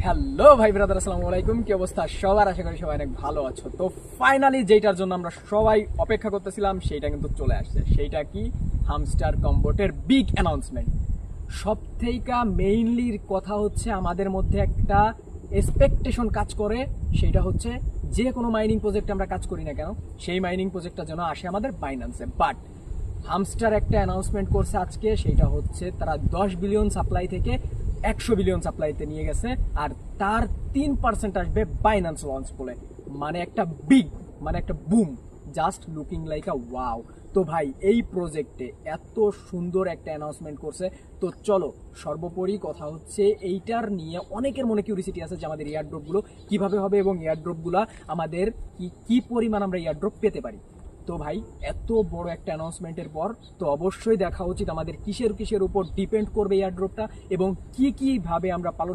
Hello ভাই brother, আসসালামু আলাইকুম। কি অবস্থা সবার? আশা করি সবাই অনেক ভালো আছো। তো ফাইনালি যেটার জন্য আমরা সবাই অপেক্ষা করতেছিলাম সেইটা কিন্তু চলে আসছে। সেইটা কি? হামস্টার কম্বোটের বিগ অ্যানাউন্সমেন্ট। সব থেকে মেইনলির কথা হচ্ছে আমাদের মধ্যে একটা এক্সপেকটেশন কাজ করে। সেটা হচ্ছে যে কোনো মাইনিং প্রজেক্টে আমরা কাজ করি না কেন, সেই মাইনিং প্রজেক্টটা যেন আসে আমাদের বাইন্যান্সে। বাট হামস্টার একটা অ্যানাউন্সমেন্ট করছে আজকে, সেটা হচ্ছে তারা 10 বিলিয়ন সাপ্লাই থেকে 100 বিলিয়ন সাপ্লাইতে নিয়ে গেছে। আর তার 3% আসবে বাইন্যান্স লঞ্চ বলে। মানে একটা বিগ, মানে একটা বুম, জাস্ট লুকিং লাইক আ ওয়াও। তো ভাই, এই প্রজেক্টে এত সুন্দর একটা অ্যানাউন্সমেন্ট করছে। তো চলো, সর্বোপরি কথা হচ্ছে এইটার নিয়ে অনেকের মনে কিউরিসিটি আছে যে আমাদের এয়ারড্রপগুলো কিভাবে হবে এবং এয়ারড্রপগুলো আমাদের কি কি পরিমাণ আমরা এয়ারড্রপ পেতে পারি। তো ভাই, এত বড় একটা অ্যানাউন্সমেন্টের পর তো অবশ্যই দেখা উচিত আমাদের কিসের কিসের উপর ডিপেন্ড করবে এয়ারড্রপটা এবং কি কি ভাবে আমরা পালন